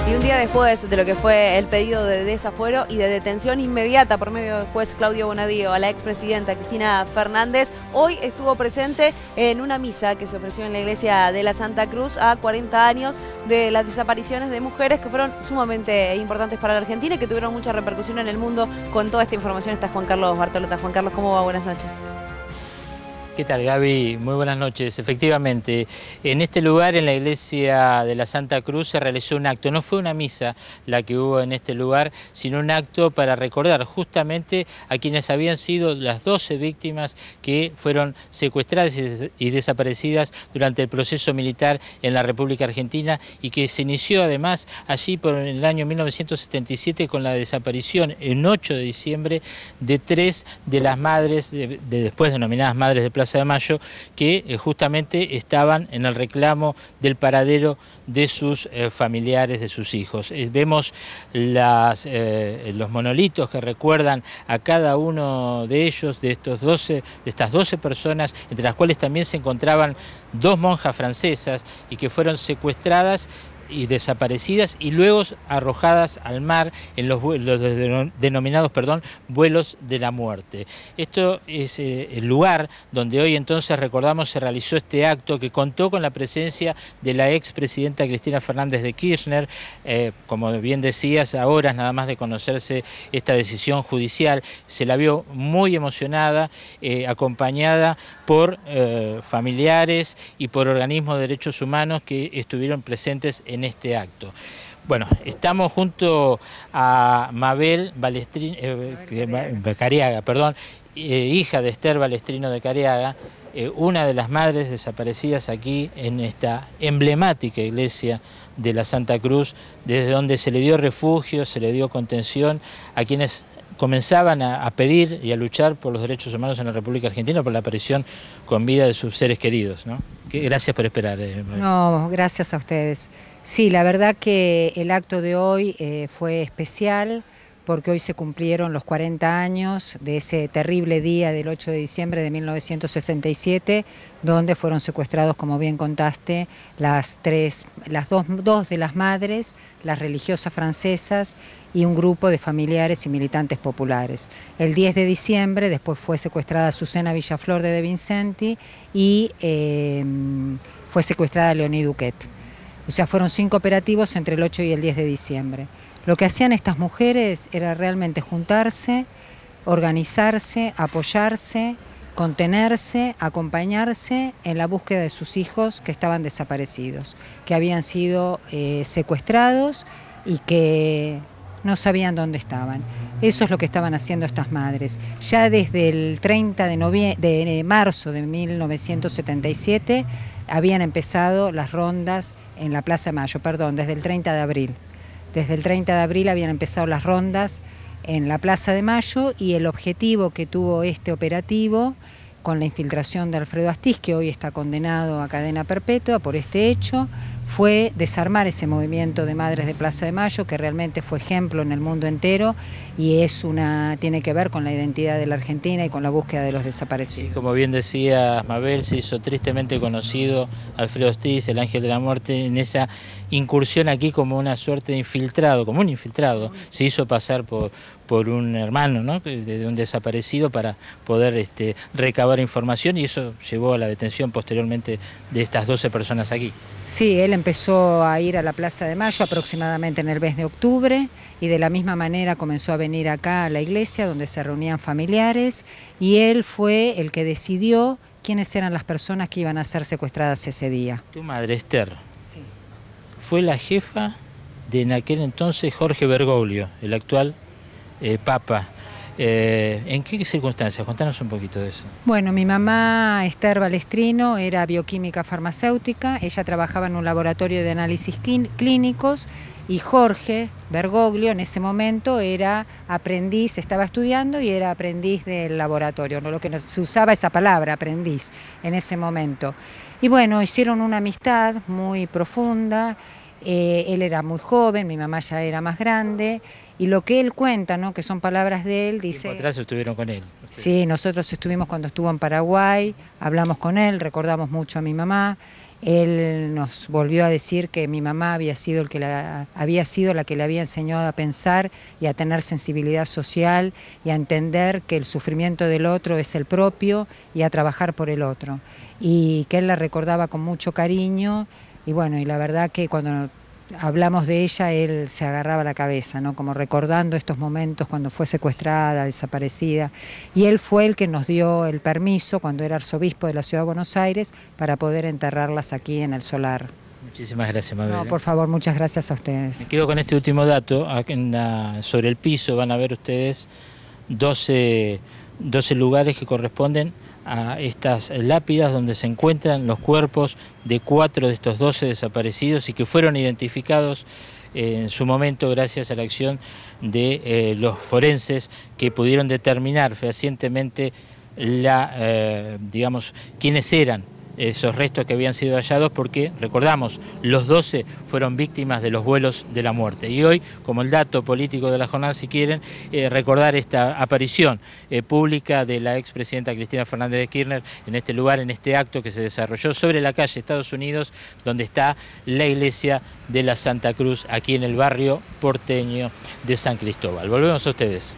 Y un día después de lo que fue el pedido de desafuero y de detención inmediata por medio del juez Claudio Bonadío a la expresidenta Cristina Fernández, hoy estuvo presente en una misa que se ofreció en la iglesia de la Santa Cruz a 40 años de las desapariciones de mujeres que fueron sumamente importantes para la Argentina y que tuvieron mucha repercusión en el mundo. Con toda esta información está Juan Carlos Bartolota. Juan Carlos, ¿cómo va? Buenas noches. ¿Qué tal, Gaby? Muy buenas noches. Efectivamente, en este lugar, en la iglesia de la Santa Cruz, se realizó un acto. No fue una misa la que hubo en este lugar, sino un acto para recordar justamente a quienes habían sido las 12 víctimas que fueron secuestradas y desaparecidas durante el proceso militar en la República Argentina y que se inició además allí por el año 1977 con la desaparición en 8 de diciembre de 3 de las madres, después denominadas madres de Plaza de Mayo, que justamente estaban en el reclamo del paradero de sus familiares, de sus hijos. Vemos los monolitos que recuerdan a cada uno de ellos, de estas 12 personas, entre las cuales también se encontraban 2 monjas francesas y que fueron secuestradas y desaparecidas y luego arrojadas al mar en los denominados vuelos de la muerte. Esto es el lugar donde hoy entonces recordamos se realizó este acto que contó con la presencia de la expresidenta Cristina Fernández de Kirchner, como bien decías, a horas nada más de conocerse esta decisión judicial. Se la vio muy emocionada, acompañada por familiares y por organismos de derechos humanos que estuvieron presentes en este acto. Bueno, estamos junto a Mabel Cariaga, hija de Esther Balestrino de Cariaga, una de las madres desaparecidas aquí en esta emblemática iglesia de la Santa Cruz, desde donde se le dio refugio, se le dio contención a quienes comenzaban a pedir y a luchar por los derechos humanos en la República Argentina, por la aparición con vida de sus seres queridos, ¿no? Gracias por esperar. No, gracias a ustedes. Sí, la verdad que el acto de hoy fue especial porque hoy se cumplieron los 40 años de ese terrible día del 8 de diciembre de 1967, donde fueron secuestrados, como bien contaste, las dos de las madres, las religiosas francesas y un grupo de familiares y militantes populares. El 10 de diciembre después fue secuestrada Susana Villaflor de Vincenti y fue secuestrada Leonie Duquet. O sea, fueron 5 operativos entre el 8 y el 10 de diciembre. Lo que hacían estas mujeres era realmente juntarse, organizarse, apoyarse, contenerse, acompañarse en la búsqueda de sus hijos que estaban desaparecidos, que habían sido secuestrados y que no sabían dónde estaban. Eso es lo que estaban haciendo estas madres. Ya desde el 30 de marzo de 1977 habían empezado las rondas en la Plaza de Mayo, desde el 30 de abril. Desde el 30 de abril habían empezado las rondas en la Plaza de Mayo y el objetivo que tuvo este operativo, con la infiltración de Alfredo Astiz, que hoy está condenado a cadena perpetua por este hecho, fue desarmar ese movimiento de madres de Plaza de Mayo, que realmente fue ejemplo en el mundo entero y tiene que ver con la identidad de la Argentina y con la búsqueda de los desaparecidos. Sí, como bien decía Mabel, se hizo tristemente conocido Alfredo Astiz, el ángel de la muerte, en esa incursión aquí como una suerte de infiltrado, como un infiltrado, se hizo pasar por un hermano, ¿no?, de un desaparecido para poder recabar información, y eso llevó a la detención posteriormente de estas 12 personas aquí. Sí, él empezó a ir a la Plaza de Mayo aproximadamente en el mes de octubre y de la misma manera comenzó a venir acá a la iglesia donde se reunían familiares y él fue el que decidió quiénes eran las personas que iban a ser secuestradas ese día. Tu madre, Esther, sí, fue la jefa de en aquel entonces Jorge Bergoglio, el actual Papa. ¿En qué circunstancias? Contanos un poquito de eso. Bueno, mi mamá, Esther Balestrino, era bioquímica farmacéutica, ella trabajaba en un laboratorio de análisis clínicos y Jorge Bergoglio en ese momento era aprendiz, estaba estudiando y era aprendiz del laboratorio, ¿no? Lo que se usaba esa palabra, aprendiz, en ese momento. Y bueno, hicieron una amistad muy profunda. Él era muy joven, mi mamá ya era más grande, y lo que él cuenta, ¿no?, que son palabras de él, dice... ¿Tiempo atrás estuvieron con él? Sí, nosotros estuvimos cuando estuvo en Paraguay, hablamos con él, recordamos mucho a mi mamá, Él nos volvió a decir que mi mamá había sido la que le había enseñado a pensar y a tener sensibilidad social y a entender que el sufrimiento del otro es el propio y a trabajar por el otro. Y que él la recordaba con mucho cariño y bueno, y la verdad que cuando hablamos de ella, él se agarraba la cabeza, ¿no? Como recordando estos momentos cuando fue secuestrada, desaparecida. Y él fue el que nos dio el permiso, cuando era arzobispo de la Ciudad de Buenos Aires, para poder enterrarlas aquí en el solar. Muchísimas gracias, Mabel. No, por favor, muchas gracias a ustedes. Me quedo con este último dato. Sobre el piso van a ver ustedes 12 lugares que corresponden a estas lápidas donde se encuentran los cuerpos de 4 de estos 12 desaparecidos y que fueron identificados en su momento gracias a la acción de los forenses que pudieron determinar fehacientemente quiénes eran esos restos que habían sido hallados, porque, recordamos, los 12 fueron víctimas de los vuelos de la muerte. Y hoy, como el dato político de la jornada, si quieren, recordar esta aparición pública de la expresidenta Cristina Fernández de Kirchner en este lugar, en este acto que se desarrolló sobre la calle Estados Unidos, donde está la iglesia de la Santa Cruz, aquí en el barrio porteño de San Cristóbal. Volvemos a ustedes.